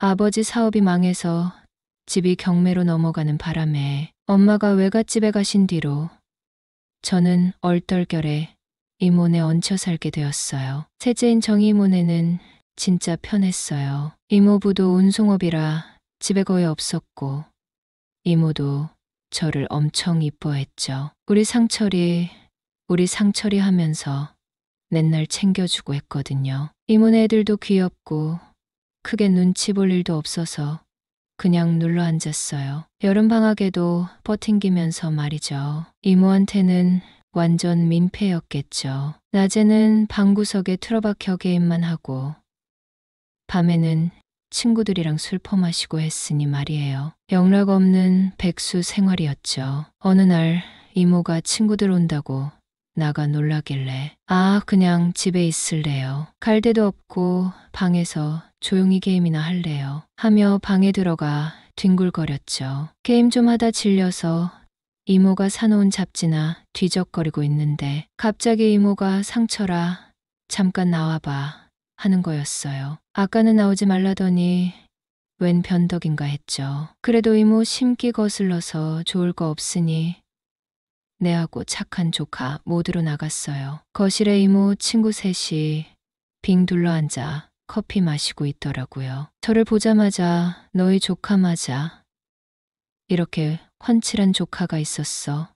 아버지 사업이 망해서 집이 경매로 넘어가는 바람에 엄마가 외갓집에 가신 뒤로 저는 얼떨결에 이모네 얹혀 살게 되었어요. 셋째인 정희 이모네는 진짜 편했어요. 이모부도 운송업이라 집에 거의 없었고 이모도 저를 엄청 이뻐했죠. 우리 상철이 하면서 맨날 챙겨주고 했거든요. 이모네 애들도 귀엽고 크게 눈치 볼 일도 없어서 그냥 눌러 앉았어요. 여름방학에도 버팅기면서 말이죠. 이모한테는 완전 민폐였겠죠. 낮에는 방구석에 틀어박혀 게임만 하고 밤에는 친구들이랑 술 퍼마시고 했으니 말이에요. 영락 없는 백수 생활이었죠. 어느 날 이모가 친구들 온다고 나가 놀라길래 그냥 집에 있을래요. 갈 데도 없고 방에서 조용히 게임이나 할래요. 하며 방에 들어가 뒹굴거렸죠. 게임 좀 하다 질려서 이모가 사놓은 잡지나 뒤적거리고 있는데 갑자기 이모가 상철아 잠깐 나와봐 하는 거였어요. 아까는 나오지 말라더니 웬 변덕인가 했죠. 그래도 이모 심기 거슬러서 좋을 거 없으니 내하고 착한 조카 모두로 나갔어요. 거실에 이모 친구 셋이 빙 둘러앉아 커피 마시고 있더라고요. 저를 보자마자 너희 조카 맞아. 이렇게 훤칠한 조카가 있었어.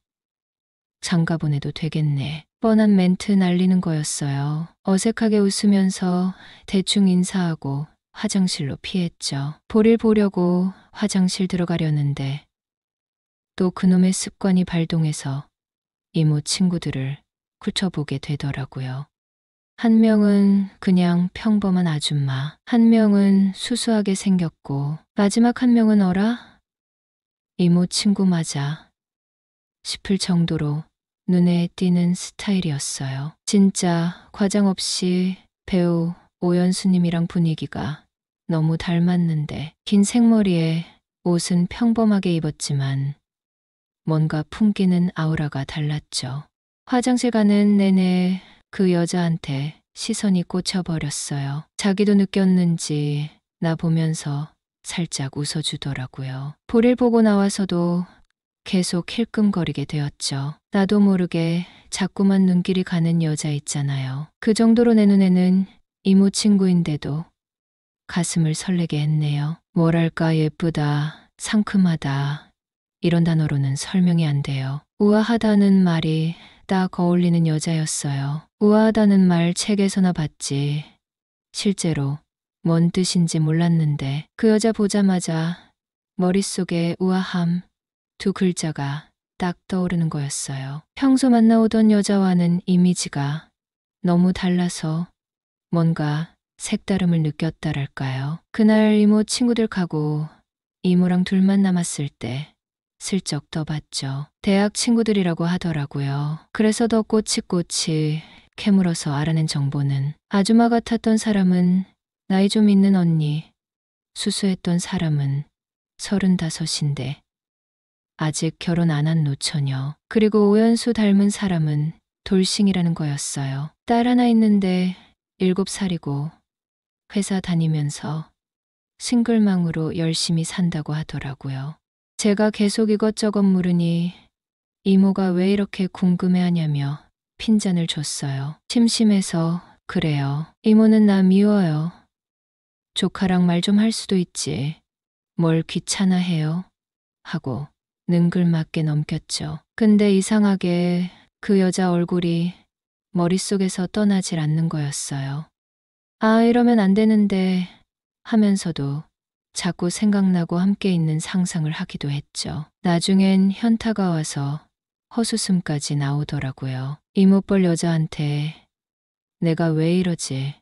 장가 보내도 되겠네. 뻔한 멘트 날리는 거였어요. 어색하게 웃으면서 대충 인사하고 화장실로 피했죠. 볼일 보려고 화장실 들어가려는데 또 그놈의 습관이 발동해서 이모 친구들을 훑어보게 되더라고요. 한 명은 그냥 평범한 아줌마, 한 명은 수수하게 생겼고 마지막 한 명은 어라? 이모 친구 맞아 싶을 정도로 눈에 띄는 스타일이었어요. 진짜 과장 없이 배우 오연수님이랑 분위기가 너무 닮았는데 긴 생머리에 옷은 평범하게 입었지만 뭔가 풍기는 아우라가 달랐죠. 화장실 가는 내내 그 여자한테 시선이 꽂혀버렸어요. 자기도 느꼈는지 나 보면서 살짝 웃어주더라고요. 볼일 보고 나와서도 계속 힐끔거리게 되었죠. 나도 모르게 자꾸만 눈길이 가는 여자 있잖아요. 그 정도로 내 눈에는 이모 친구인데도 가슴을 설레게 했네요. 뭐랄까 예쁘다, 상큼하다 이런 단어로는 설명이 안 돼요. 우아하다는 말이 딱 어울리는 여자였어요. 우아하다는 말 책에서나 봤지 실제로 뭔 뜻인지 몰랐는데 그 여자 보자마자 머릿속에 우아함 두 글자가 딱 떠오르는 거였어요. 평소 만나오던 여자와는 이미지가 너무 달라서 뭔가 색다름을 느꼈다랄까요. 그날 이모 친구들 가고 이모랑 둘만 남았을 때 슬쩍 떠봤죠. 대학 친구들이라고 하더라고요. 그래서 더 꼬치꼬치 캐물어서 알아낸 정보는 아줌마 같았던 사람은 나이 좀 있는 언니, 수수했던 사람은 35인데 아직 결혼 안 한 노처녀, 그리고 오연수 닮은 사람은 돌싱이라는 거였어요. 딸 하나 있는데 7살이고 회사 다니면서 싱글망으로 열심히 산다고 하더라고요. 제가 계속 이것저것 물으니 이모가 왜 이렇게 궁금해하냐며 핀잔을 줬어요. 심심해서 그래요. 이모는 나 미워요. 조카랑 말 좀 할 수도 있지. 뭘 귀찮아해요? 하고 능글맞게 넘겼죠. 근데 이상하게 그 여자 얼굴이 머릿속에서 떠나질 않는 거였어요. 이러면 안 되는데 하면서도 자꾸 생각나고 함께 있는 상상을 하기도 했죠. 나중엔 현타가 와서 헛웃음까지 나오더라고요. 이모뻘 여자한테 내가 왜 이러지?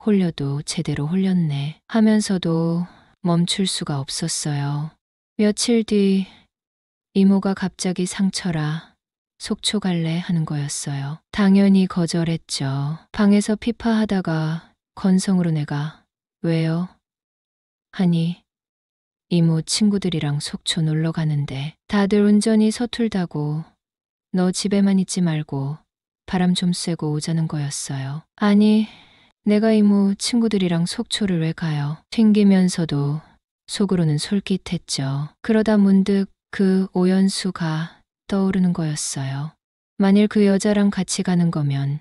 홀려도 제대로 홀렸네 하면서도 멈출 수가 없었어요. 며칠 뒤 이모가 갑자기 상철아, 속초 갈래 하는 거였어요. 당연히 거절했죠. 방에서 피파하다가 건성으로 내가 왜요? 하니 이모 친구들이랑 속초 놀러 가는데 다들 운전이 서툴다고 너 집에만 있지 말고 바람 좀 쐬고 오자는 거였어요. 아니, 내가 이모 친구들이랑 속초를 왜 가요? 튕기면서도 속으로는 솔깃했죠. 그러다 문득 그 오연수가 떠오르는 거였어요. 만일 그 여자랑 같이 가는 거면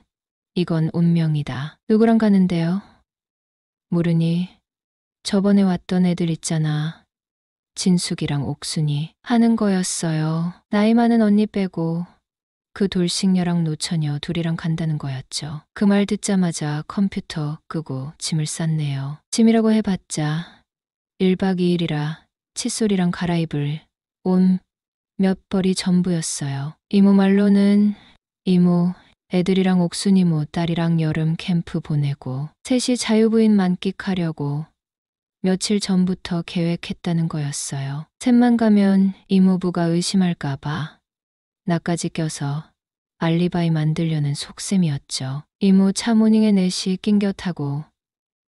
이건 운명이다. 누구랑 가는데요? 모르니 저번에 왔던 애들 있잖아. 진숙이랑 옥순이 하는 거였어요. 나이 많은 언니 빼고 그 돌싱녀랑 노처녀 둘이랑 간다는 거였죠. 그 말 듣자마자 컴퓨터 끄고 짐을 쌌네요. 짐이라고 해봤자 1박 2일이라 칫솔이랑 갈아입을 옷 몇 벌이 전부였어요. 이모 말로는 이모, 애들이랑 옥순 이모, 딸이랑 여름 캠프 보내고 셋이 자유부인 만끽하려고 며칠 전부터 계획했다는 거였어요. 셋만 가면 이모부가 의심할까봐 나까지 껴서 알리바이 만들려는 속셈이었죠. 이모 차 모닝에 넷이 낑겨 타고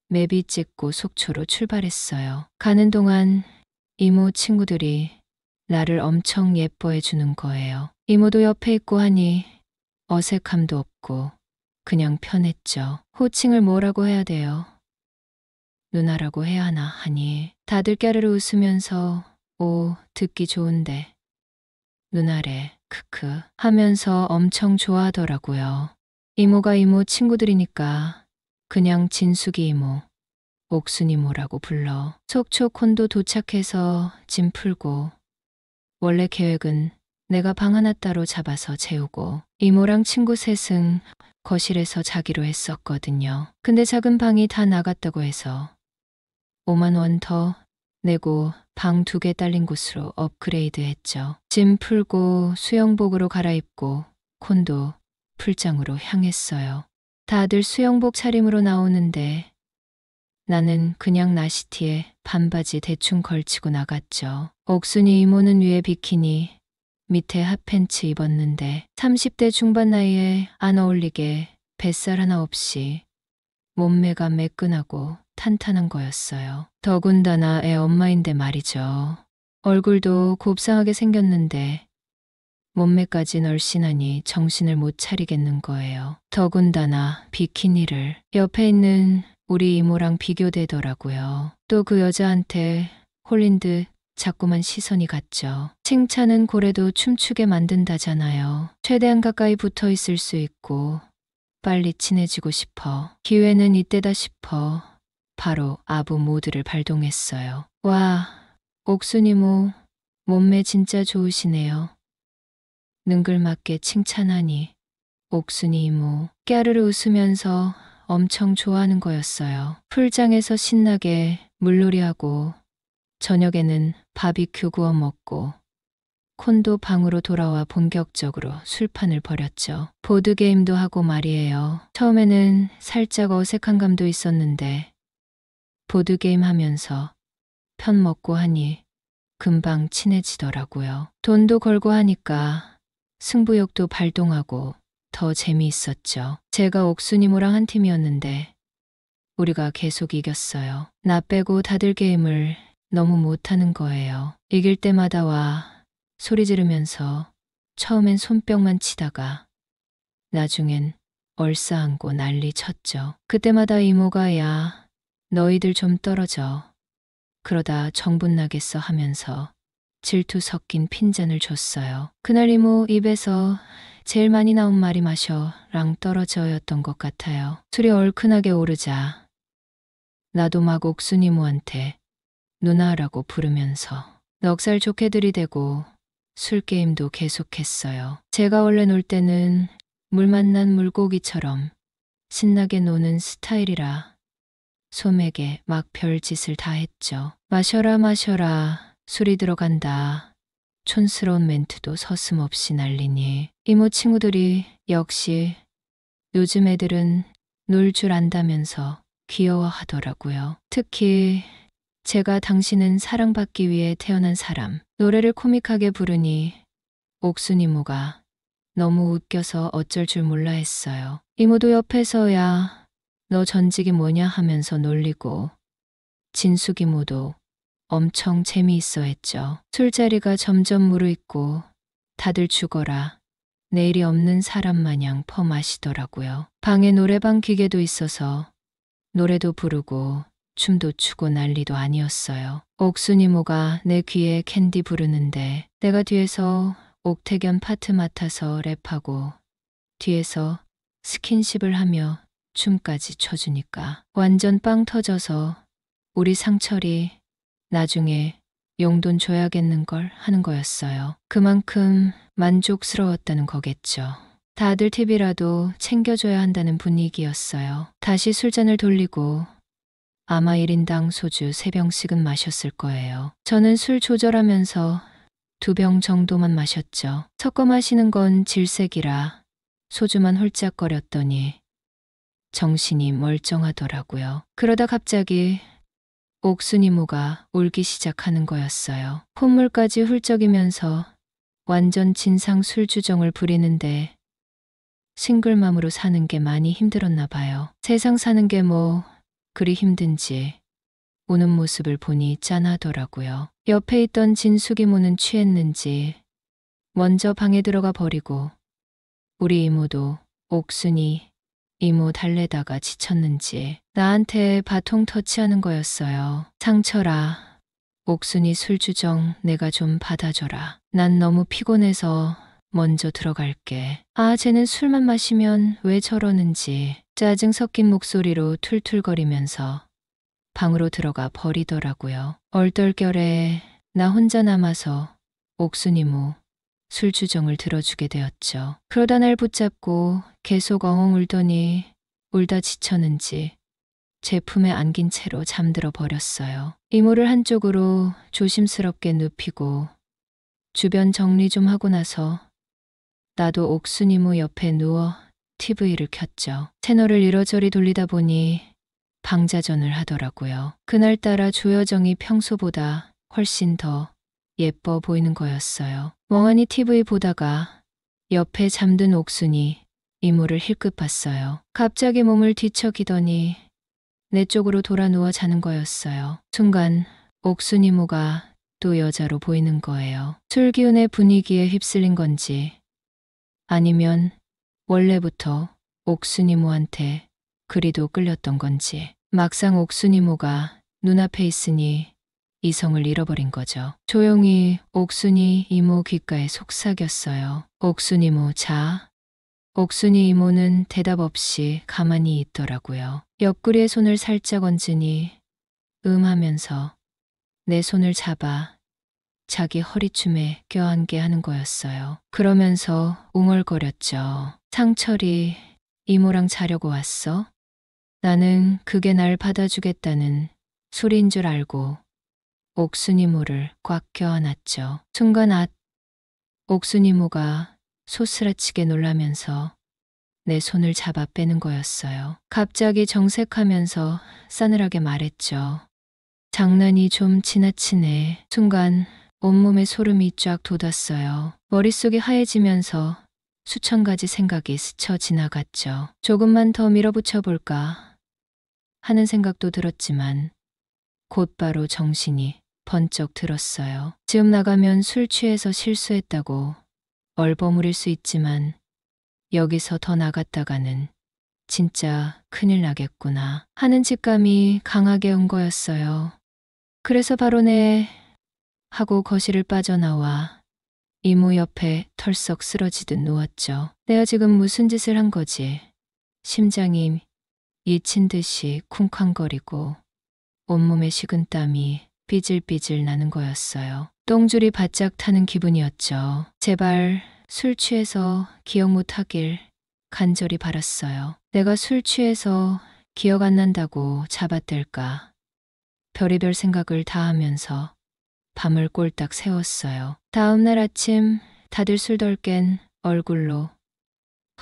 매비 찍고 속초로 출발했어요. 가는 동안 이모 친구들이 나를 엄청 예뻐해 주는 거예요. 이모도 옆에 있고 하니 어색함도 없고 그냥 편했죠. 호칭을 뭐라고 해야 돼요? 누나라고 해야 하나 하니 다들 깨르르 웃으면서 오, 듣기 좋은데 누나래 크크 하면서 엄청 좋아하더라고요. 이모가 이모 친구들이니까 그냥 진숙이 이모, 옥순 이모라고 불러. 속초 콘도 도착해서 짐 풀고 원래 계획은 내가 방 하나 따로 잡아서 재우고 이모랑 친구 셋은 거실에서 자기로 했었거든요. 근데 작은 방이 다 나갔다고 해서 5만 원 더 내고 방 2개 딸린 곳으로 업그레이드 했죠. 짐 풀고 수영복으로 갈아입고 콘도 풀장으로 향했어요. 다들 수영복 차림으로 나오는데 나는 그냥 나시티에 반바지 대충 걸치고 나갔죠. 옥순이 이모는 위에 비키니 밑에 핫팬츠 입었는데 30대 중반 나이에 안 어울리게 뱃살 하나 없이 몸매가 매끈하고 탄탄한 거였어요. 더군다나 애 엄마인데 말이죠. 얼굴도 곱상하게 생겼는데 몸매까지 널씬하니 정신을 못 차리겠는 거예요. 더군다나 비키니를 옆에 있는 우리 이모랑 비교되더라고요. 또 그 여자한테 홀린 듯 자꾸만 시선이 갔죠. 칭찬은 고래도 춤추게 만든다잖아요. 최대한 가까이 붙어 있을 수 있고 빨리 친해지고 싶어. 기회는 이때다 싶어 바로 아부 모드를 발동했어요. 와, 옥순 이모 몸매 진짜 좋으시네요. 능글맞게 칭찬하니 옥순이 이모 깨르르 웃으면서 엄청 좋아하는 거였어요. 풀장에서 신나게 물놀이하고 저녁에는 바비큐 구워 먹고 콘도 방으로 돌아와 본격적으로 술판을 벌였죠. 보드게임도 하고 말이에요. 처음에는 살짝 어색한 감도 있었는데 보드게임 하면서 편 먹고 하니 금방 친해지더라고요. 돈도 걸고 하니까 승부욕도 발동하고 더 재미있었죠. 제가 옥순이모랑 한 팀이었는데 우리가 계속 이겼어요. 나 빼고 다들 게임을 너무 못하는 거예요. 이길 때마다 와 소리 지르면서 처음엔 손뼉만 치다가 나중엔 얼싸안고 난리 쳤죠. 그때마다 이모가 야 너희들 좀 떨어져. 그러다 정분 나겠어 하면서 질투 섞인 핀잔을 줬어요. 그날 이모 입에서 제일 많이 나온 말이 마셔랑 떨어져였던 것 같아요. 술이 얼큰하게 오르자 나도 막 옥순 이모한테 누나라고 부르면서 넉살 좋게 들이대고 술게임도 계속했어요. 제가 원래 놀 때는 물 만난 물고기처럼 신나게 노는 스타일이라 소맥에 막 별짓을 다 했죠. 마셔라 마셔라 술이 들어간다. 촌스러운 멘트도 서슴없이 날리니 이모 친구들이 역시 요즘 애들은 놀 줄 안다면서 귀여워하더라고요. 특히 제가 당신은 사랑받기 위해 태어난 사람 노래를 코믹하게 부르니 옥순 이모가 너무 웃겨서 어쩔 줄 몰라 했어요. 이모도 옆에서 야, 너 전직이 뭐냐 하면서 놀리고 진숙 이모도 엄청 재미있어 했죠. 술자리가 점점 무르익고 다들 죽어라. 내일이 없는 사람 마냥 퍼마시더라고요. 방에 노래방 기계도 있어서 노래도 부르고 춤도 추고 난리도 아니었어요. 옥순 이모가 내 귀에 캔디 부르는데 내가 뒤에서 옥태견 파트 맡아서 랩하고 뒤에서 스킨십을 하며 춤까지 춰주니까 완전 빵 터져서 우리 상철이 나중에 용돈 줘야겠는걸 하는 거였어요. 그만큼 만족스러웠다는 거겠죠. 다들 팁이라도 챙겨줘야 한다는 분위기였어요. 다시 술잔을 돌리고 아마 1인당 소주 3병씩은 마셨을 거예요. 저는 술 조절하면서 2병 정도만 마셨죠. 섞어 마시는 건 질색이라 소주만 홀짝거렸더니 정신이 멀쩡하더라고요. 그러다 갑자기 옥순 이모가 울기 시작하는 거였어요. 콧물까지 훌쩍이면서 완전 진상 술주정을 부리는데 싱글맘으로 사는 게 많이 힘들었나 봐요. 세상 사는 게 뭐 그리 힘든지 우는 모습을 보니 짠하더라고요. 옆에 있던 진숙 이모는 취했는지 먼저 방에 들어가 버리고 우리 이모도 옥순이 이모 달래다가 지쳤는지 나한테 바통 터치하는 거였어요. 상철아, 옥순이 술주정 내가 좀 받아줘라. 난 너무 피곤해서 먼저 들어갈게. 아, 쟤는 술만 마시면 왜 저러는지 짜증 섞인 목소리로 툴툴거리면서 방으로 들어가 버리더라고요. 얼떨결에 나 혼자 남아서 옥순 이모 술주정을 들어주게 되었죠. 그러다 날 붙잡고 계속 엉엉 울더니 울다 지쳤는지 제 품에 안긴 채로 잠들어 버렸어요. 이모를 한쪽으로 조심스럽게 눕히고 주변 정리 좀 하고 나서 나도 옥순 이모 옆에 누워 TV를 켰죠. 채널을 이러저리 돌리다 보니 방자전을 하더라고요. 그날따라 조여정이 평소보다 훨씬 더 예뻐 보이는 거였어요. 멍하니 TV 보다가 옆에 잠든 옥순이 이모를 힐끗 봤어요. 갑자기 몸을 뒤척이더니 내 쪽으로 돌아 누워 자는 거였어요. 순간 옥순 이모가 또 여자로 보이는 거예요. 술 기운의 분위기에 휩쓸린 건지 아니면 원래부터 옥순 이모한테 그리도 끌렸던 건지 막상 옥순 이모가 눈앞에 있으니 이성을 잃어버린 거죠. 조용히 옥순이 이모 귓가에 속삭였어요. 옥순 이모 자. 옥순이 이모는 대답 없이 가만히 있더라고요. 옆구리에 손을 살짝 얹으니 하면서 내 손을 잡아 자기 허리춤에 껴안게 하는 거였어요. 그러면서 웅얼거렸죠. 상철이 이모랑 자려고 왔어? 나는 그게 날 받아주겠다는 소리인 줄 알고 옥순 이모를 꽉 껴안았죠. 순간 옥순 이모가 소스라치게 놀라면서 내 손을 잡아 빼는 거였어요. 갑자기 정색하면서 싸늘하게 말했죠. 장난이 좀 지나치네. 순간 온몸에 소름이 쫙 돋았어요. 머릿속이 하얘지면서 수천 가지 생각이 스쳐 지나갔죠. 조금만 더 밀어붙여 볼까 하는 생각도 들었지만 곧바로 정신이 번쩍 들었어요. 지금 나가면 술 취해서 실수했다고 얼버무릴 수 있지만 여기서 더 나갔다가는 진짜 큰일 나겠구나 하는 직감이 강하게 온 거였어요. 그래서 바로 네 하고 거실을 빠져나와 이모 옆에 털썩 쓰러지듯 누웠죠. 내가 지금 무슨 짓을 한 거지? 심장이 미친 듯이 쿵쾅거리고 온몸에 식은땀이 삐질삐질 나는 거였어요. 똥줄이 바짝 타는 기분이었죠. 제발 술 취해서 기억 못하길 간절히 바랐어요. 내가 술 취해서 기억 안 난다고 잡아댈까. 별의별 생각을 다 하면서 밤을 꼴딱 새웠어요. 다음 날 아침 다들 술 덜 깬 얼굴로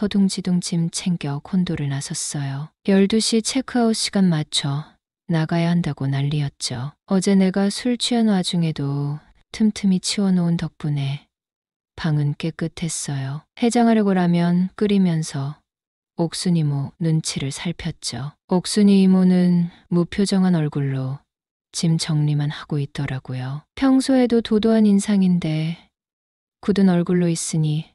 허둥지둥 짐 챙겨 콘도를 나섰어요. 12시 체크아웃 시간 맞춰 나가야 한다고 난리였죠. 어제 내가 술 취한 와중에도 틈틈이 치워놓은 덕분에 방은 깨끗했어요. 해장하려고 라면 끓이면서 옥순 이모 눈치를 살폈죠. 옥순이 이모는 무표정한 얼굴로 짐 정리만 하고 있더라고요. 평소에도 도도한 인상인데 굳은 얼굴로 있으니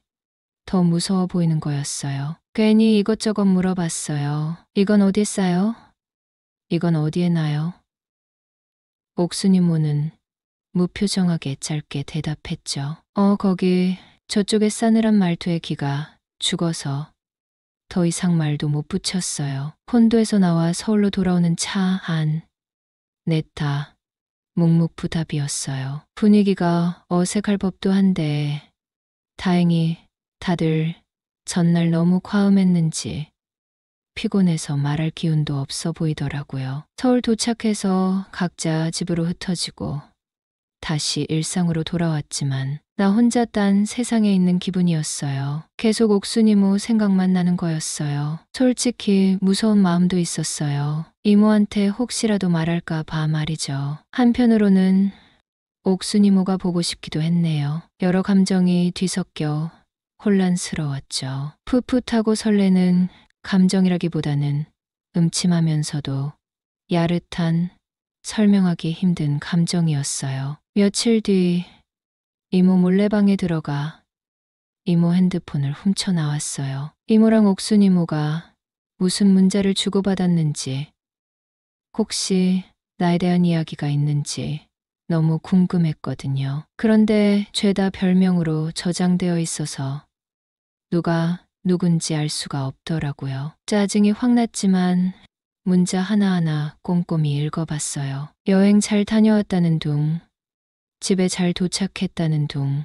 더 무서워 보이는 거였어요. 괜히 이것저것 물어봤어요. 이건 어디 싸요? 이건 어디에 놔요? 옥순이모는 무표정하게 짧게 대답했죠. 거기 저쪽에 싸늘한 말투의 기가 죽어서 더 이상 말도 못 붙였어요. 본도에서 나와 서울로 돌아오는 차 안, 냈다. 묵묵부답이었어요. 분위기가 어색할 법도 한데 다행히 다들 전날 너무 과음했는지 피곤해서 말할 기운도 없어 보이더라고요. 서울 도착해서 각자 집으로 흩어지고 다시 일상으로 돌아왔지만 나 혼자 딴 세상에 있는 기분이었어요. 계속 옥순이모 생각만 나는 거였어요. 솔직히 무서운 마음도 있었어요. 이모한테 혹시라도 말할까 봐 말이죠. 한편으로는 옥순이모가 보고 싶기도 했네요. 여러 감정이 뒤섞여 혼란스러웠죠. 풋풋하고 설레는 감정이라기보다는 음침하면서도 야릇한 설명하기 힘든 감정이었어요. 며칠 뒤 이모 몰래방에 들어가 이모 핸드폰을 훔쳐 나왔어요. 이모랑 옥순이모가 무슨 문자를 주고받았는지, 혹시 나에 대한 이야기가 있는지 너무 궁금했거든요. 그런데 죄다 별명으로 저장되어 있어서 누가 누군지 알 수가 없더라고요. 짜증이 확 났지만 문자 하나하나 꼼꼼히 읽어봤어요. 여행 잘 다녀왔다는 둥, 집에 잘 도착했다는 둥,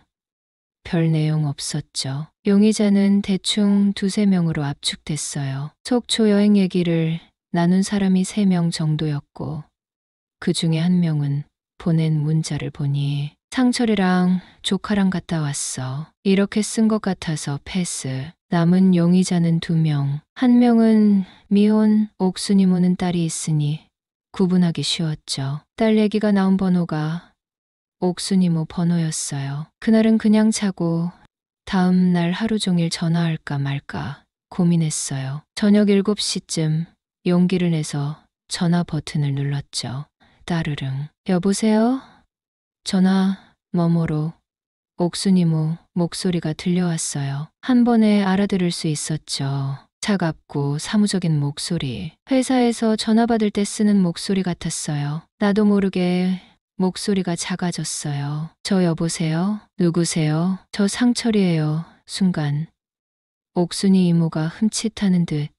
별 내용 없었죠. 용의자는 대충 2~3명으로 압축됐어요. 속초 여행 얘기를 나눈 사람이 3명 정도였고 그 중에 1명은 보낸 문자를 보니 상철이랑 조카랑 갔다 왔어. 이렇게 쓴 것 같아서 패스. 남은 용의자는 2명. 1명은 미혼 옥순이모는 딸이 있으니 구분하기 쉬웠죠. 딸 얘기가 나온 번호가 옥순이모 번호였어요. 그날은 그냥 자고 다음 날 하루 종일 전화할까 말까 고민했어요. 저녁 7시쯤 용기를 내서 전화 버튼을 눌렀죠. 따르릉. 여보세요? 전화 너머로 옥순이모 목소리가 들려왔어요. 한 번에 알아들을 수 있었죠. 차갑고 사무적인 목소리. 회사에서 전화 받을 때 쓰는 목소리 같았어요. 나도 모르게 목소리가 작아졌어요. 저 여보세요? 누구세요? 저 상철이에요. 순간 옥순이 이모가 흠칫하는 듯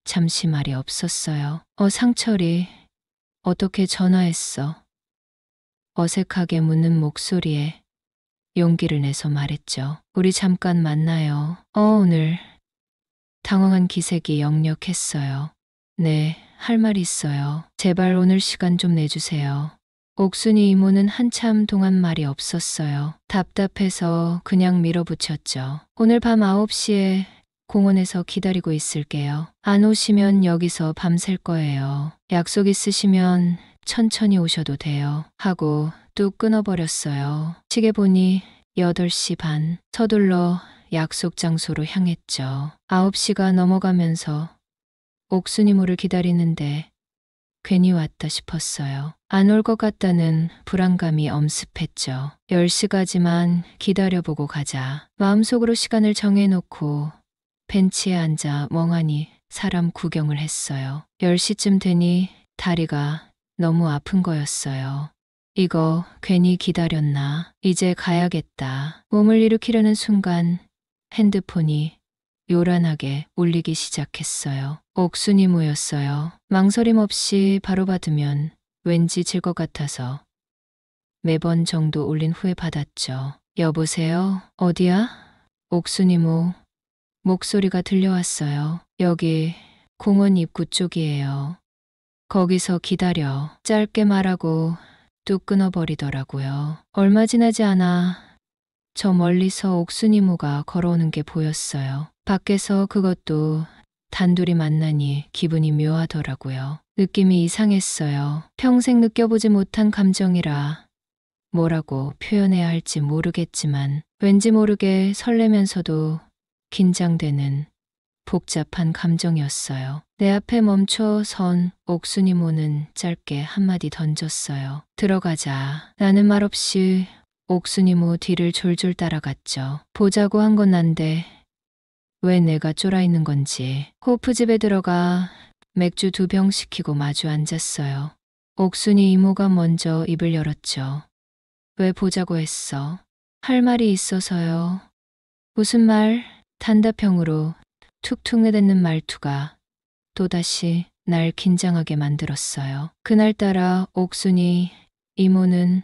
잠시 말이 없었어요. 상철이 어떻게 전화했어? 어색하게 묻는 목소리에 용기를 내서 말했죠. 우리 잠깐 만나요. 오늘. 당황한 기색이 역력했어요. 네, 할 말 있어요. 제발 오늘 시간 좀 내주세요. 옥순이 이모는 한참 동안 말이 없었어요. 답답해서 그냥 밀어붙였죠. 오늘 밤 9시에 공원에서 기다리고 있을게요. 안 오시면 여기서 밤샐 거예요. 약속 있으시면 천천히 오셔도 돼요. 하고 뚝 끊어버렸어요. 시계 보니 8시 반. 서둘러 약속 장소로 향했죠. 9시가 넘어가면서 옥순이모를 기다리는데 괜히 왔다 싶었어요. 안 올 것 같다는 불안감이 엄습했죠. 10시까지만 기다려보고 가자. 마음속으로 시간을 정해놓고 벤치에 앉아 멍하니 사람 구경을 했어요. 10시쯤 되니 다리가 너무 아픈 거였어요. 이거 괜히 기다렸나? 이제 가야겠다. 몸을 일으키려는 순간 핸드폰이 요란하게 울리기 시작했어요. 옥순이모였어요. 망설임 없이 바로 받으면 왠지 질 것 같아서 매번 정도 울린 후에 받았죠. 여보세요? 어디야? 옥순이모 목소리가 들려왔어요. 여기 공원 입구 쪽이에요. 거기서 기다려. 짧게 말하고 뚝 끊어버리더라고요. 얼마 지나지 않아 저 멀리서 옥순이모가 걸어오는 게 보였어요. 밖에서 그것도 단둘이 만나니 기분이 묘하더라고요. 느낌이 이상했어요. 평생 느껴보지 못한 감정이라 뭐라고 표현해야 할지 모르겠지만 왠지 모르게 설레면서도 긴장되는 복잡한 감정이었어요. 내 앞에 멈춰 선 옥순이모는 짧게 한마디 던졌어요. 들어가자. 나는 말없이 옥순이모 뒤를 졸졸 따라갔죠. 보자고 한 건 난데 왜 내가 쫄아있는 건지. 호프집에 들어가 맥주 2병 시키고 마주 앉았어요. 옥순이 이모가 먼저 입을 열었죠. 왜 보자고 했어? 할 말이 있어서요. 무슨 말? 단답형으로 툭툭 내뱉는 말투가 또다시 날 긴장하게 만들었어요. 그날따라 옥순이 이모는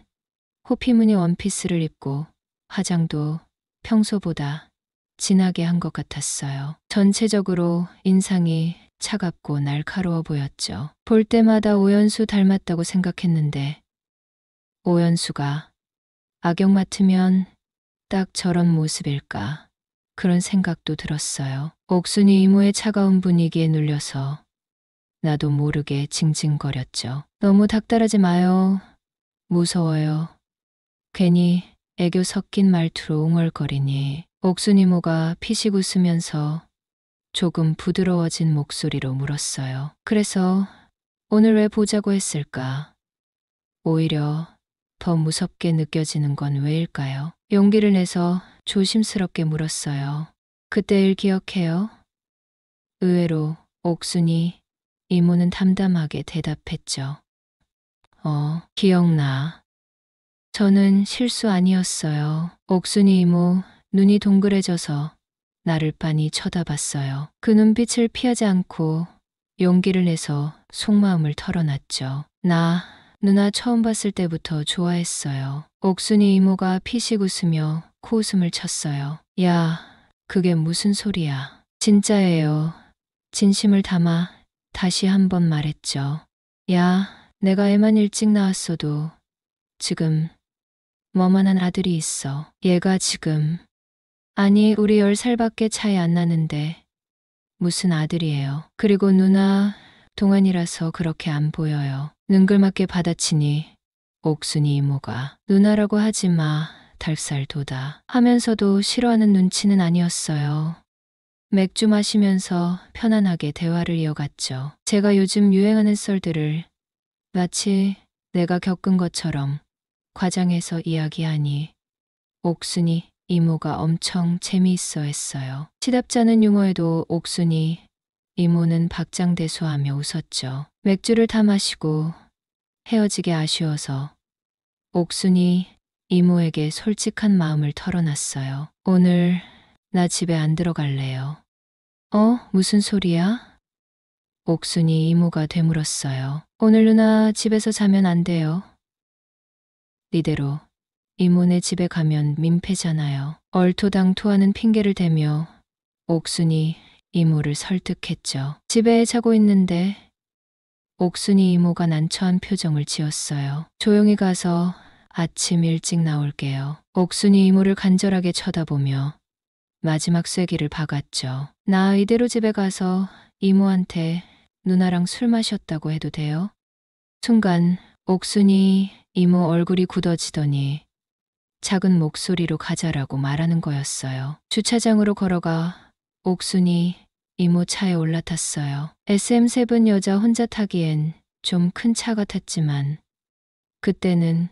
호피무늬 원피스를 입고 화장도 평소보다 진하게 한 것 같았어요. 전체적으로 인상이 차갑고 날카로워 보였죠. 볼 때마다 오연수 닮았다고 생각했는데 오연수가 악역 맡으면 딱 저런 모습일까 그런 생각도 들었어요. 옥순이 이모의 차가운 분위기에 눌려서 나도 모르게 징징거렸죠. 너무 닥달하지 마요. 무서워요. 괜히 애교 섞인 말투로 웅얼거리니 옥순 이모가 피식 웃으면서 조금 부드러워진 목소리로 물었어요. 그래서 오늘 왜 보자고 했을까? 오히려 더 무섭게 느껴지는 건 왜일까요? 용기를 내서 조심스럽게 물었어요. 그때 일 기억해요? 의외로 옥순이 이모는 담담하게 대답했죠. 기억나. 저는 실수 아니었어요. 옥순이 이모 눈이 동그래져서 나를 빤히 쳐다봤어요. 그 눈빛을 피하지 않고 용기를 내서 속마음을 털어놨죠. 나 누나 처음 봤을 때부터 좋아했어요. 옥순이 이모가 피식 웃으며 코웃음을 쳤어요. 야, 그게 무슨 소리야. 진짜예요. 진심을 담아 다시 한 번 말했죠. 야, 내가 애만 일찍 낳았어도 지금 뭐만한 아들이 있어. 얘가 지금 아니 우리 10살밖에 차이 안 나는데 무슨 아들이에요. 그리고 누나 동안이라서 그렇게 안 보여요. 능글맞게 받아치니 옥순이 이모가 누나라고 하지 마. 닭살도다 하면서도 싫어하는 눈치는 아니었어요. 맥주 마시면서 편안하게 대화를 이어갔죠. 제가 요즘 유행하는 썰들을 마치 내가 겪은 것처럼 과장해서 이야기하니 옥순이 이모가 엄청 재미있어 했어요. 시답잖은 유머에도 옥순이 이모는 박장대소하며 웃었죠. 맥주를 다 마시고 헤어지기 아쉬워서 옥순이 이모에게 솔직한 마음을 털어놨어요. 오늘 나 집에 안 들어갈래요. 무슨 소리야? 옥순이 이모가 되물었어요. 오늘 누나 집에서 자면 안 돼요. 이대로 이모네 집에 가면 민폐잖아요. 얼토당토하는 핑계를 대며 옥순이 이모를 설득했죠. 집에 자고 있는데 옥순이 이모가 난처한 표정을 지었어요. 조용히 가서 아침 일찍 나올게요. 옥순이 이모를 간절하게 쳐다보며 마지막 쐐기를 박았죠. 나 이대로 집에 가서 이모한테 누나랑 술 마셨다고 해도 돼요? 순간 옥순이 이모 얼굴이 굳어지더니 작은 목소리로 가자라고 말하는 거였어요. 주차장으로 걸어가 옥순이 이모 차에 올라탔어요. SM7 여자 혼자 타기엔 좀 큰 차 같았지만 그때는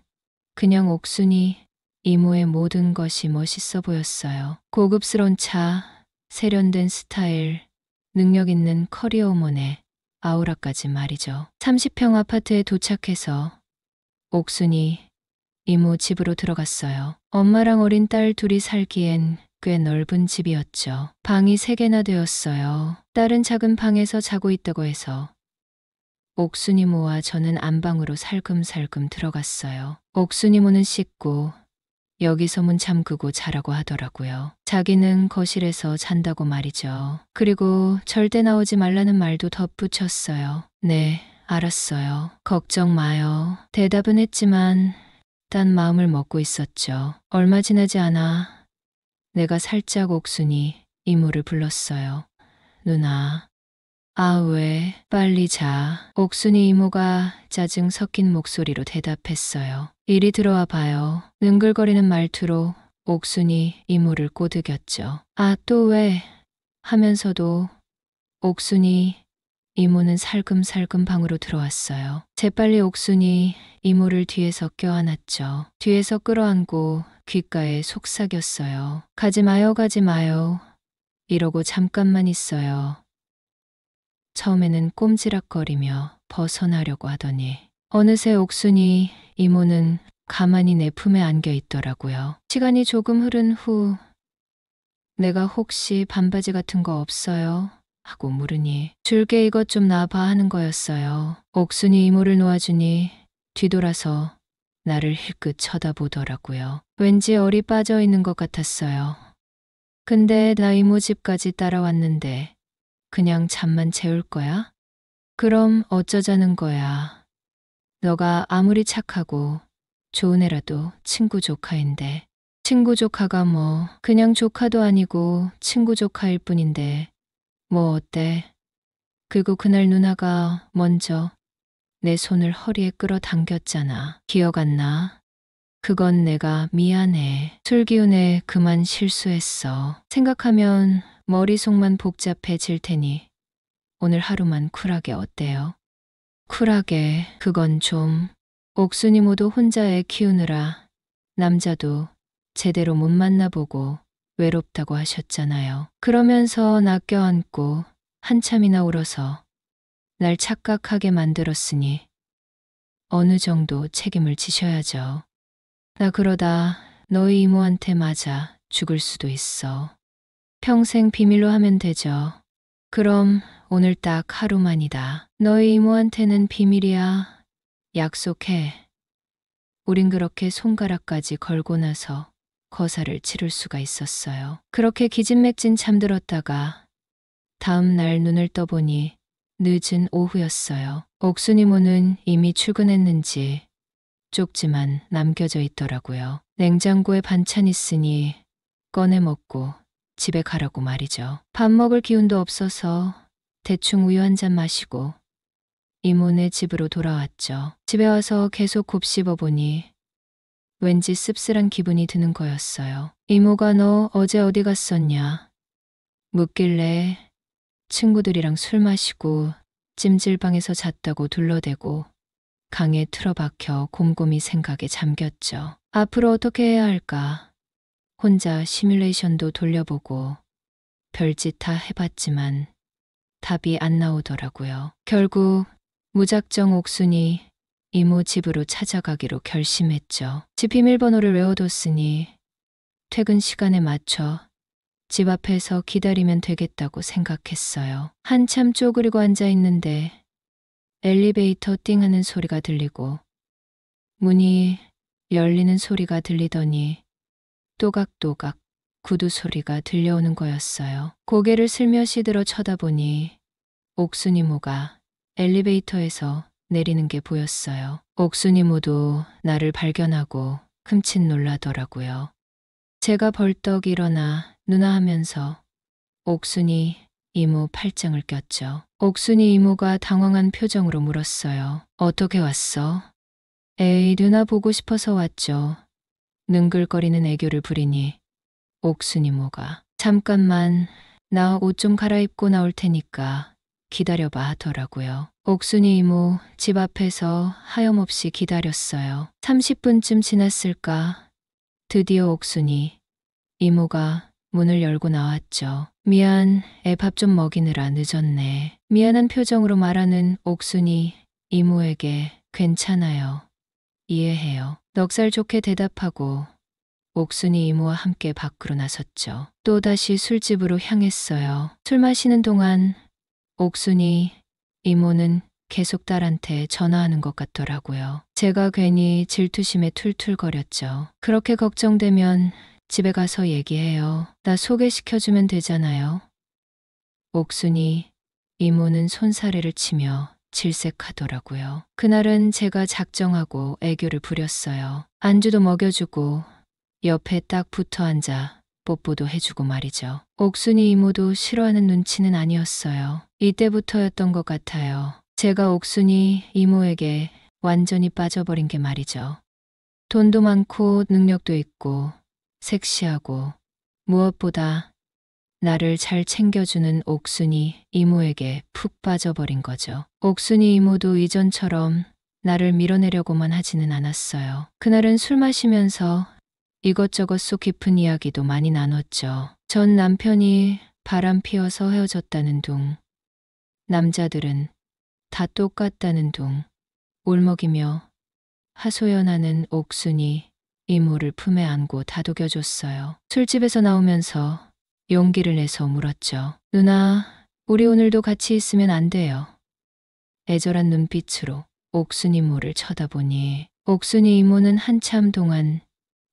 그냥 옥순이 이모의 모든 것이 멋있어 보였어요. 고급스러운 차, 세련된 스타일, 능력 있는 커리어우먼의 아우라까지 말이죠. 30평 아파트에 도착해서 옥순이 이모 집으로 들어갔어요. 엄마랑 어린 딸 둘이 살기엔 꽤 넓은 집이었죠. 방이 3개나 되었어요. 딸은 작은 방에서 자고 있다고 해서 옥순이모와 저는 안방으로 살금살금 들어갔어요. 옥순이모는 씻고 여기서 문 잠그고 자라고 하더라고요. 자기는 거실에서 잔다고 말이죠. 그리고 절대 나오지 말라는 말도 덧붙였어요. 네, 알았어요. 걱정 마요. 대답은 했지만 딴 마음을 먹고 있었죠. 얼마 지나지 않아 내가 살짝 옥순이 이모를 불렀어요. 누나. 아, 왜? 빨리 자. 옥순이 이모가 짜증 섞인 목소리로 대답했어요. 이리 들어와 봐요. 능글거리는 말투로 옥순이 이모를 꼬드겼죠. 아, 또 왜? 하면서도 옥순이 이모는 살금살금 방으로 들어왔어요. 재빨리 옥순이 이모를 뒤에서 껴안았죠. 뒤에서 끌어안고 귓가에 속삭였어요. 가지 마요, 가지 마요. 이러고 잠깐만 있어요. 처음에는 꼼지락거리며 벗어나려고 하더니 어느새 옥순이 이모는 가만히 내 품에 안겨 있더라고요. 시간이 조금 흐른 후 내가 혹시 반바지 같은 거 없어요? 하고 물으니 줄게 이것 좀 놔봐 하는 거였어요. 옥순이 이모를 놓아주니 뒤돌아서 나를 힐끗 쳐다보더라고요. 왠지 얼이 빠져 있는 것 같았어요. 근데 나 이모 집까지 따라왔는데 그냥 잠만 재울 거야? 그럼 어쩌자는 거야. 너가 아무리 착하고 좋은 애라도 친구 조카인데. 친구 조카가 뭐 그냥 조카도 아니고 친구 조카일 뿐인데 뭐 어때? 그리고 그날 누나가 먼저 내 손을 허리에 끌어당겼잖아. 기억 안 나? 그건 내가 미안해. 술 기운에 그만 실수했어. 생각하면 머릿속만 복잡해질 테니 오늘 하루만 쿨하게 어때요? 쿨하게 그건 좀. 옥순이 모두 혼자 애 키우느라 남자도 제대로 못 만나보고 외롭다고 하셨잖아요. 그러면서 나 껴안고 한참이나 울어서 날 착각하게 만들었으니 어느 정도 책임을 지셔야죠. 나 그러다 너희 이모한테 맞아 죽을 수도 있어. 평생 비밀로 하면 되죠. 그럼 오늘 딱 하루만이다. 너희 이모한테는 비밀이야. 약속해. 우린 그렇게 손가락까지 걸고 나서 거사를 치를 수가 있었어요. 그렇게 기진맥진 잠들었다가 다음 날 눈을 떠보니 늦은 오후였어요. 옥순이모는 이미 출근했는지 쪽지만 남겨져 있더라고요. 냉장고에 반찬 있으니 꺼내 먹고 집에 가라고 말이죠. 밥 먹을 기운도 없어서 대충 우유 한 잔 마시고 이모네 집으로 돌아왔죠. 집에 와서 계속 곱씹어 보니 왠지 씁쓸한 기분이 드는 거였어요. 이모가 너 어제 어디 갔었냐? 묻길래 친구들이랑 술 마시고 찜질방에서 잤다고 둘러대고 강에 틀어박혀 곰곰이 생각에 잠겼죠. 앞으로 어떻게 해야 할까? 혼자 시뮬레이션도 돌려보고 별짓 다 해봤지만 답이 안 나오더라고요. 결국 무작정 옥순이 이모 집으로 찾아가기로 결심했죠. 집 비밀번호를 외워뒀으니 퇴근 시간에 맞춰 집 앞에서 기다리면 되겠다고 생각했어요. 한참 쪼그리고 앉아 있는데 엘리베이터 띵 하는 소리가 들리고 문이 열리는 소리가 들리더니 또각또각 구두 소리가 들려오는 거였어요. 고개를 슬며시 들어 쳐다보니 옥순이모가 엘리베이터에서 내리는 게 보였어요. 옥순이모도 나를 발견하고 흠칫 놀라더라고요. 제가 벌떡 일어나 누나 하면서 옥순이 이모 팔짱을 꼈죠. 옥순이 이모가 당황한 표정으로 물었어요. 어떻게 왔어? 에이, 누나 보고 싶어서 왔죠. 능글거리는 애교를 부리니 옥순이모가 잠깐만 나 옷 좀 갈아입고 나올 테니까 기다려봐 하더라고요. 옥순이 이모 집 앞에서 하염없이 기다렸어요. 30분쯤 지났을까? 드디어 옥순이 이모가 문을 열고 나왔죠. 미안, 애 밥 좀 먹이느라 늦었네. 미안한 표정으로 말하는 옥순이 이모에게 괜찮아요. 이해해요. 넉살 좋게 대답하고 옥순이 이모와 함께 밖으로 나섰죠. 또다시 술집으로 향했어요. 술 마시는 동안 옥순이 이모는 계속 딸한테 전화하는 것 같더라고요. 제가 괜히 질투심에 툴툴거렸죠. 그렇게 걱정되면 집에 가서 얘기해요. 나 소개시켜주면 되잖아요. 옥순이 이모는 손사래를 치며 질색하더라고요. 그날은 제가 작정하고 애교를 부렸어요. 안주도 먹여주고 옆에 딱 붙어 앉아 뽀뽀도 해주고 말이죠. 옥순이 이모도 싫어하는 눈치는 아니었어요. 이때부터였던 것 같아요. 제가 옥순이 이모에게 완전히 빠져버린 게 말이죠. 돈도 많고 능력도 있고 섹시하고 무엇보다 나를 잘 챙겨주는 옥순이 이모에게 푹 빠져버린 거죠. 옥순이 이모도 이전처럼 나를 밀어내려고만 하지는 않았어요. 그날은 술 마시면서 이것저것 속 깊은 이야기도 많이 나눴죠. 전 남편이 바람 피워서 헤어졌다는 둥, 남자들은 다 똑같다는 둥, 울먹이며 하소연하는 옥순이 이모를 품에 안고 다독여줬어요. 술집에서 나오면서 용기를 내서 물었죠. 누나, 우리 오늘도 같이 있으면 안 돼요. 애절한 눈빛으로 옥순 이모를 쳐다보니 옥순이 이모는 한참 동안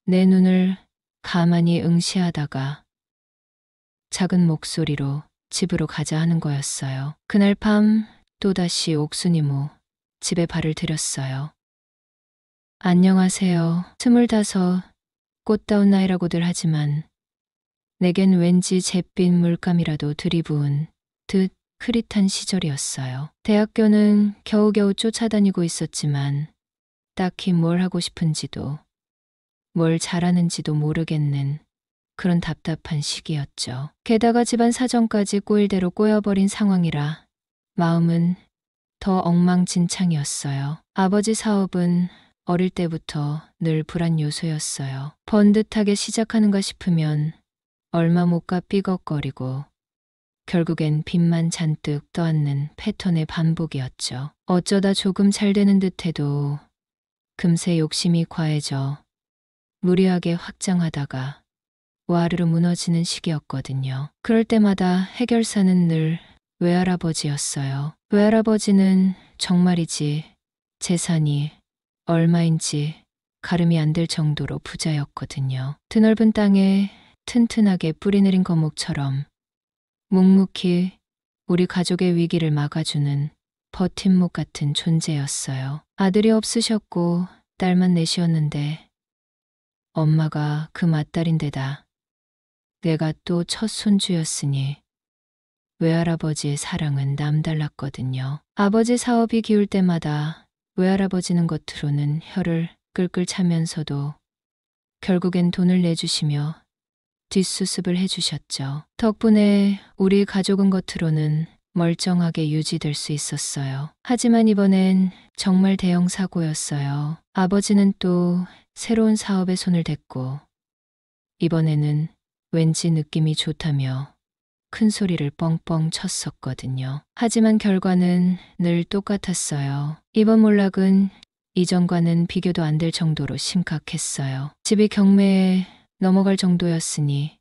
내 눈을 가만히 응시하다가 작은 목소리로 집으로 가자 하는 거였어요. 그날 밤 또다시 옥순 이모 집에 발을 들였어요. 안녕하세요. 25, 꽃다운 나이라고들 하지만 내겐 왠지 잿빛 물감이라도 들이부은 듯 흐릿한 시절이었어요. 대학교는 겨우겨우 쫓아다니고 있었지만 딱히 뭘 하고 싶은지도 뭘 잘하는지도 모르겠는 그런 답답한 시기였죠. 게다가 집안 사정까지 꼬일대로 꼬여버린 상황이라 마음은 더 엉망진창이었어요. 아버지 사업은 어릴 때부터 늘 불안 요소였어요. 번듯하게 시작하는가 싶으면 얼마 못 가 삐걱거리고 결국엔 빚만 잔뜩 떠안는 패턴의 반복이었죠. 어쩌다 조금 잘 되는 듯해도 금세 욕심이 과해져 무리하게 확장하다가 와르르 무너지는 시기였거든요. 그럴 때마다 해결사는 늘 외할아버지였어요. 외할아버지는 정말이지 재산이 얼마인지 가름이 안 될 정도로 부자였거든요. 드넓은 땅에 튼튼하게 뿌리내린 거목처럼 묵묵히 우리 가족의 위기를 막아주는 버팀목 같은 존재였어요. 아들이 없으셨고 딸만 넷이었는데 엄마가 그 맏딸인데다 내가 또 첫 손주였으니 외할아버지의 사랑은 남달랐거든요. 아버지 사업이 기울 때마다 외할아버지는 겉으로는 혀를 끌끌 차면서도 결국엔 돈을 내주시며 뒷수습을 해주셨죠. 덕분에 우리 가족은 겉으로는 멀쩡하게 유지될 수 있었어요. 하지만 이번엔 정말 대형 사고였어요. 아버지는 또 새로운 사업에 손을 댔고 이번에는 왠지 느낌이 좋다며 큰 소리를 뻥뻥 쳤었거든요. 하지만 결과는 늘 똑같았어요. 이번 몰락은 이전과는 비교도 안 될 정도로 심각했어요. 집이 경매에 넘어갈 정도였으니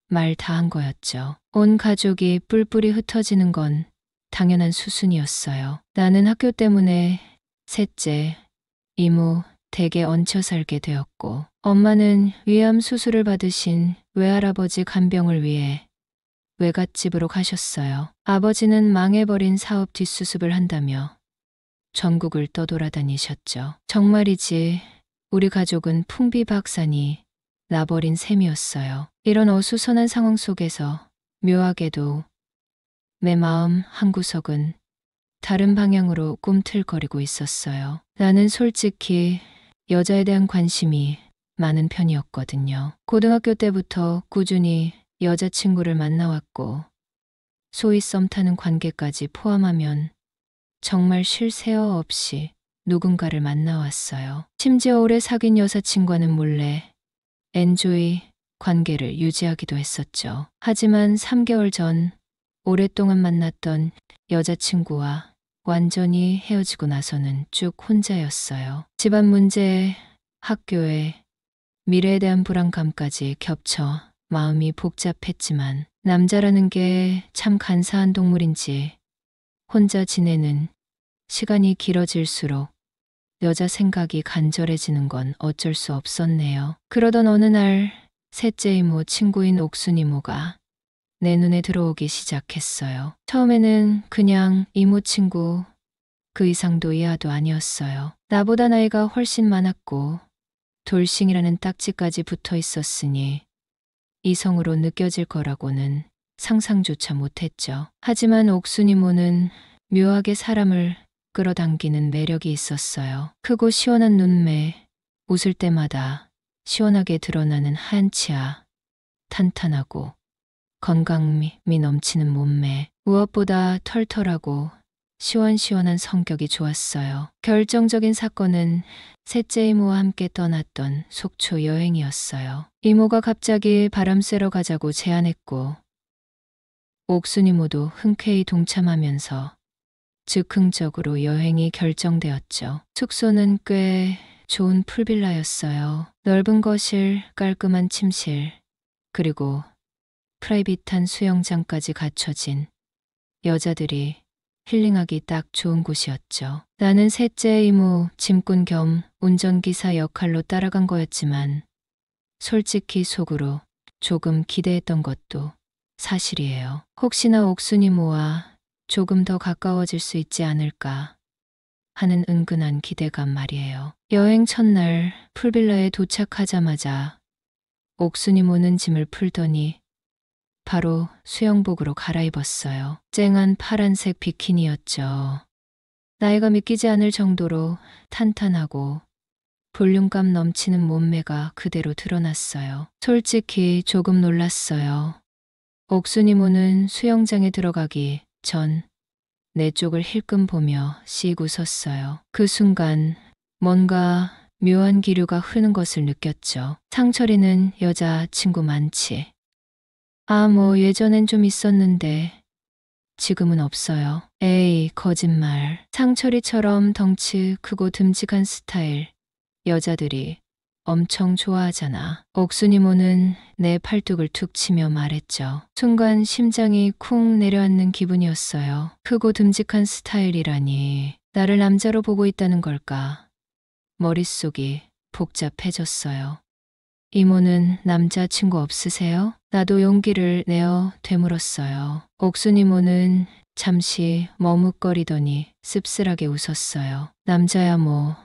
말 다 한 거였죠. 온 가족이 뿔뿔이 흩어지는 건 당연한 수순이었어요. 나는 학교 때문에 셋째, 이모, 댁에 얹혀 살게 되었고 엄마는 위암 수술을 받으신 외할아버지 간병을 위해 외갓집으로 가셨어요. 아버지는 망해버린 사업 뒷수습을 한다며 전국을 떠돌아다니셨죠. 정말이지 우리 가족은 풍비박산이 나버린 셈이었어요. 이런 어수선한 상황 속에서 묘하게도 내 마음 한구석은 다른 방향으로 꿈틀거리고 있었어요. 나는 솔직히 여자에 대한 관심이 많은 편이었거든요. 고등학교 때부터 꾸준히 여자친구를 만나왔고 소위 썸 타는 관계까지 포함하면 정말 쉴 새어 없이 누군가를 만나왔어요. 심지어 오래 사귄 여사친과는 몰래 엔조이 관계를 유지하기도 했었죠. 하지만 3개월 전 오랫동안 만났던 여자친구와 완전히 헤어지고 나서는 쭉 혼자였어요. 집안 문제, 학교에, 미래에 대한 불안감까지 겹쳐 마음이 복잡했지만 남자라는 게 참 간사한 동물인지 혼자 지내는 시간이 길어질수록 여자 생각이 간절해지는 건 어쩔 수 없었네요. 그러던 어느 날 셋째 이모 친구인 옥순 이모가 내 눈에 들어오기 시작했어요. 처음에는 그냥 이모 친구, 그 이상도 이하도 아니었어요. 나보다 나이가 훨씬 많았고 돌싱이라는 딱지까지 붙어 있었으니 이성으로 느껴질 거라고는 상상조차 못했죠. 하지만 옥순 이모는 묘하게 사람을 끌어당기는 매력이 있었어요. 크고 시원한 눈매, 웃을 때마다 시원하게 드러나는 하얀 치아, 탄탄하고 건강미 넘치는 몸매, 무엇보다 털털하고 시원시원한 성격이 좋았어요. 결정적인 사건은 셋째 이모와 함께 떠났던 속초 여행이었어요. 이모가 갑자기 바람 쐬러 가자고 제안했고 옥순 이모도 흔쾌히 동참하면서 즉흥적으로 여행이 결정되었죠. 숙소는 꽤 좋은 풀빌라였어요. 넓은 거실, 깔끔한 침실, 그리고 프라이빗한 수영장까지 갖춰진 여자들이 힐링하기 딱 좋은 곳이었죠. 나는 셋째 이모 짐꾼 겸 운전기사 역할로 따라간 거였지만 솔직히 속으로 조금 기대했던 것도 사실이에요. 혹시나 옥순이모와 조금 더 가까워질 수 있지 않을까 하는 은근한 기대감 말이에요. 여행 첫날 풀빌라에 도착하자마자 옥순이모는 짐을 풀더니 바로 수영복으로 갈아입었어요. 쨍한 파란색 비키니였죠. 나이가 믿기지 않을 정도로 탄탄하고 볼륨감 넘치는 몸매가 그대로 드러났어요. 솔직히 조금 놀랐어요. 옥순이모는 수영장에 들어가기 전 내 쪽을 힐끔 보며 씩 웃었어요. 그 순간 뭔가 묘한 기류가 흐르는 것을 느꼈죠. 상철이는 여자친구 많지? 뭐 예전엔 좀 있었는데 지금은 없어요. 에이, 거짓말. 상철이처럼 덩치 크고 듬직한 스타일 여자들이 엄청 좋아하잖아. 옥순이모는 내 팔뚝을 툭 치며 말했죠. 순간 심장이 쿵 내려앉는 기분이었어요. 크고 듬직한 스타일이라니 나를 남자로 보고 있다는 걸까? 머릿속이 복잡해졌어요. 이모는 남자친구 없으세요? 나도 용기를 내어 되물었어요. 옥순이모는 잠시 머뭇거리더니 씁쓸하게 웃었어요. 남자야 뭐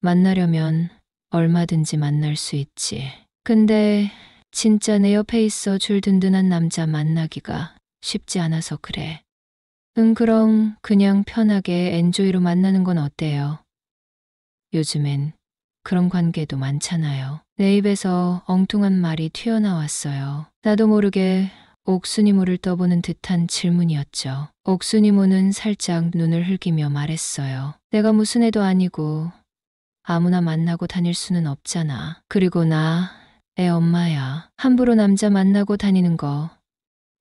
만나려면 얼마든지 만날 수 있지. 근데 진짜 내 옆에 있어 줄 든든한 남자 만나기가 쉽지 않아서 그래. 그럼 그냥 편하게 엔조이로 만나는 건 어때요? 요즘엔 그런 관계도 많잖아요. 내 입에서 엉뚱한 말이 튀어나왔어요. 나도 모르게 옥순이모를 떠보는 듯한 질문이었죠. 옥순이모는 살짝 눈을 흘기며 말했어요. 내가 무슨 애도 아니고 아무나 만나고 다닐 수는 없잖아. 그리고 나 애 엄마야. 함부로 남자 만나고 다니는 거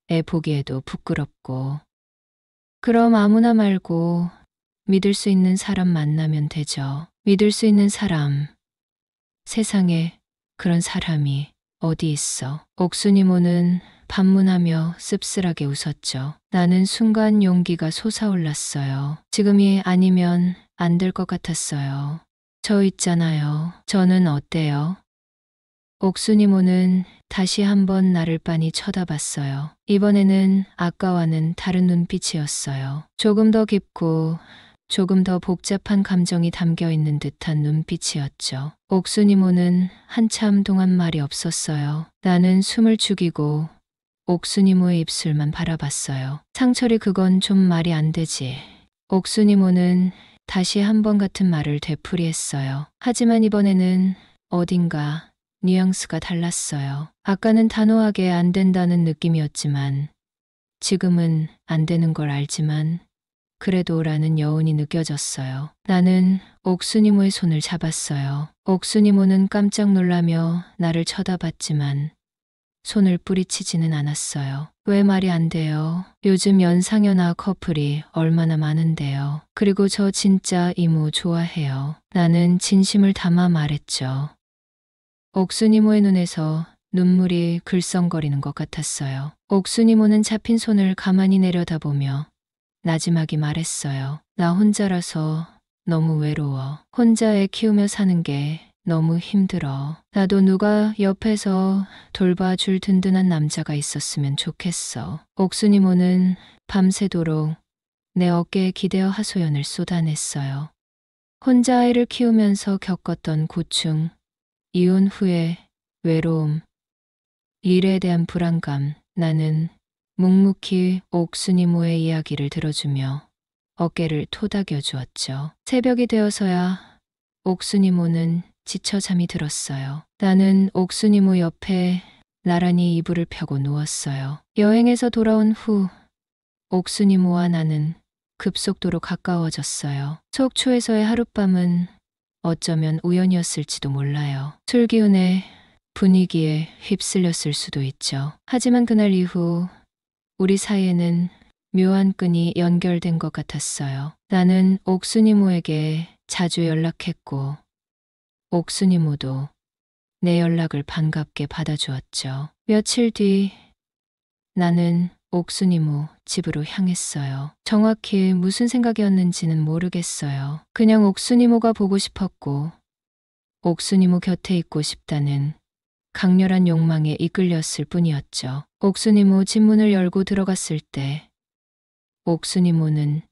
애 보기에도 부끄럽고. 그럼 아무나 말고 믿을 수 있는 사람 만나면 되죠. 믿을 수 있는 사람. 세상에 그런 사람이 어디 있어. 옥순이모는 반문하며 씁쓸하게 웃었죠. 나는 순간 용기가 솟아올랐어요. 지금이 아니면 안 될 것 같았어요. 저 있잖아요. 저는 어때요? 옥순이모는 다시 한번 나를 빤히 쳐다봤어요. 이번에는 아까와는 다른 눈빛이었어요. 조금 더 깊고 조금 더 복잡한 감정이 담겨 있는 듯한 눈빛이었죠. 옥순이모는 한참 동안 말이 없었어요. 나는 숨을 죽이고 옥순이모의 입술만 바라봤어요. 상철이 그건 좀 말이 안 되지. 옥순이모는 다시 한 번 같은 말을 되풀이했어요. 하지만 이번에는 어딘가 뉘앙스가 달랐어요. 아까는 단호하게 안 된다는 느낌이었지만 지금은 안 되는 걸 알지만 그래도라는 여운이 느껴졌어요. 나는 옥순이모의 손을 잡았어요. 옥순이모는 깜짝 놀라며 나를 쳐다봤지만 손을 뿌리치지는 않았어요. 왜 말이 안 돼요? 요즘 연상연하 커플이 얼마나 많은데요. 그리고 저 진짜 이모 좋아해요. 나는 진심을 담아 말했죠. 옥순이모의 눈에서 눈물이 글썽거리는 것 같았어요. 옥순이모는 잡힌 손을 가만히 내려다보며 나지막이 말했어요. 나 혼자라서 너무 외로워. 혼자 애 키우며 사는 게 너무 힘들어. 나도 누가 옆에서 돌봐줄 든든한 남자가 있었으면 좋겠어. 옥순이모는 밤새도록 내 어깨에 기대어 하소연을 쏟아냈어요. 혼자 아이를 키우면서 겪었던 고충, 이혼 후의 외로움, 일에 대한 불안감. 나는 묵묵히 옥순이모의 이야기를 들어주며 어깨를 토닥여 주었죠. 새벽이 되어서야 옥순이모는 지쳐 잠이 들었어요. 나는 옥순이모 옆에 나란히 이불을 펴고 누웠어요. 여행에서 돌아온 후 옥순이모와 나는 급속도로 가까워졌어요. 속초에서의 하룻밤은 어쩌면 우연이었을지도 몰라요. 술기운에 분위기에 휩쓸렸을 수도 있죠. 하지만 그날 이후 우리 사이에는 묘한 끈이 연결된 것 같았어요. 나는 옥순이모에게 자주 연락했고 옥순이모도 내 연락을 반갑게 받아주었죠. 며칠 뒤 나는 옥순이모 집으로 향했어요. 정확히 무슨 생각이었는지는 모르겠어요. 그냥 옥순이모가 보고 싶었고 옥순이모 곁에 있고 싶다는 강렬한 욕망에 이끌렸을 뿐이었죠. 옥순이모 집 문을 열고 들어갔을 때 옥순이모는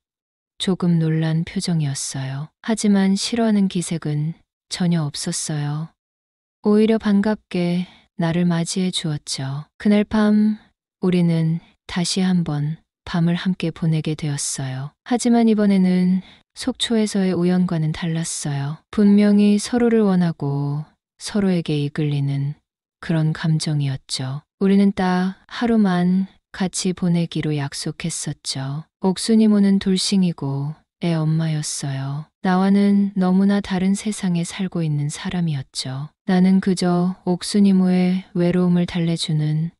조금 놀란 표정이었어요. 하지만 싫어하는 기색은 전혀 없었어요. 오히려 반갑게 나를 맞이해 주었죠. 그날 밤 우리는 다시 한번 밤을 함께 보내게 되었어요. 하지만 이번에는 속초에서의 우연과는 달랐어요. 분명히 서로를 원하고 서로에게 이끌리는 그런 감정이었죠. 우리는 딱 하루만 같이 보내기로 약속했었죠. 옥순이모는 돌싱이고 애 엄마였어요. 나와는 너무나 다른 세상에 살고 있는 사람이었죠. 나는 그저 옥순이모의 외로움을 달래주는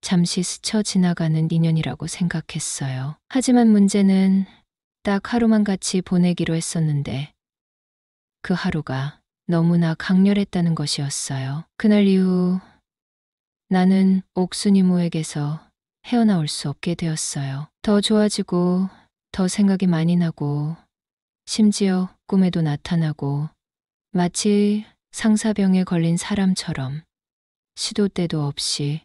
잠시 스쳐 지나가는 인연이라고 생각했어요. 하지만 문제는 딱 하루만 같이 보내기로 했었는데 그 하루가 너무나 강렬했다는 것이었어요. 그날 이후 나는 옥순이모에게서 헤어나올 수 없게 되었어요. 더 좋아지고 더 생각이 많이 나고 심지어 꿈에도 나타나고 마치 상사병에 걸린 사람처럼 시도 때도 없이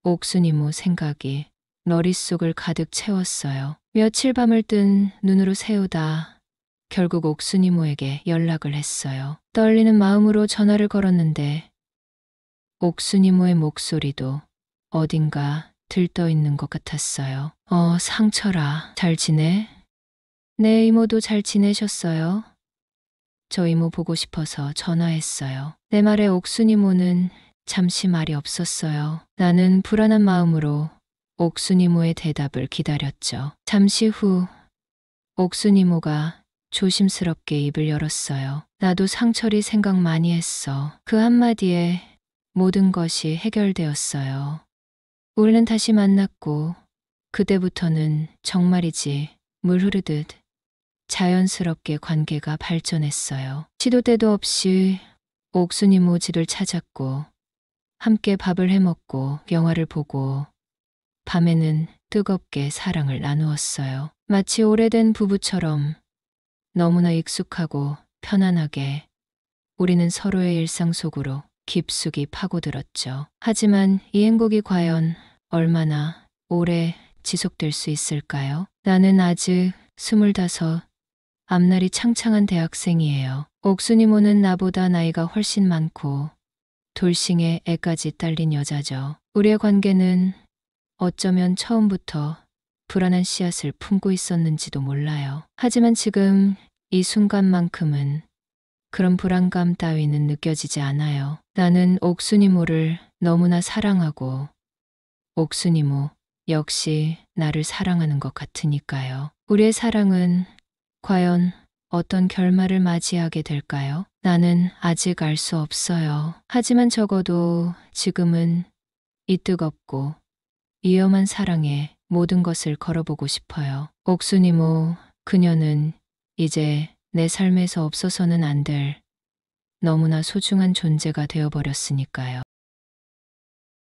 옥순이모 생각이 머릿속을 가득 채웠어요. 며칠 밤을 뜬 눈으로 새우다 결국 옥순이모에게 연락을 했어요. 떨리는 마음으로 전화를 걸었는데 옥순이모의 목소리도 어딘가 들떠 있는 것 같았어요. 상철아, 잘 지내? 네, 이모도 잘 지내셨어요? 저 이모 보고 싶어서 전화했어요. 내 말에 옥순이모는 잠시 말이 없었어요. 나는 불안한 마음으로 옥순이모의 대답을 기다렸죠. 잠시 후 옥순이모가 조심스럽게 입을 열었어요. 나도 상철이 생각 많이 했어. 그 한마디에 모든 것이 해결되었어요. 우리는 다시 만났고 그때부터는 정말이지 물 흐르듯 자연스럽게 관계가 발전했어요. 시도 때도 없이 옥순이모 집을 찾았고 함께 밥을 해먹고 영화를 보고 밤에는 뜨겁게 사랑을 나누었어요. 마치 오래된 부부처럼 너무나 익숙하고 편안하게 우리는 서로의 일상 속으로 깊숙이 파고들었죠. 하지만 이 행복이 과연 얼마나 오래 지속될 수 있을까요? 나는 아직 25, 앞날이 창창한 대학생이에요. 옥순이모는 나보다 나이가 훨씬 많고 돌싱에 애까지 딸린 여자죠. 우리의 관계는 어쩌면 처음부터 불안한 씨앗을 품고 있었는지도 몰라요. 하지만 지금 이 순간만큼은 그런 불안감 따위는 느껴지지 않아요. 나는 옥순이모를 너무나 사랑하고 옥순이모 역시 나를 사랑하는 것 같으니까요. 우리의 사랑은 과연 어떤 결말을 맞이하게 될까요? 나는 아직 알 수 없어요. 하지만 적어도 지금은 이 뜨겁고 위험한 사랑에 모든 것을 걸어보고 싶어요. 옥순이모, 그녀는 이제 내 삶에서 없어서는 안 될 너무나 소중한 존재가 되어버렸으니까요.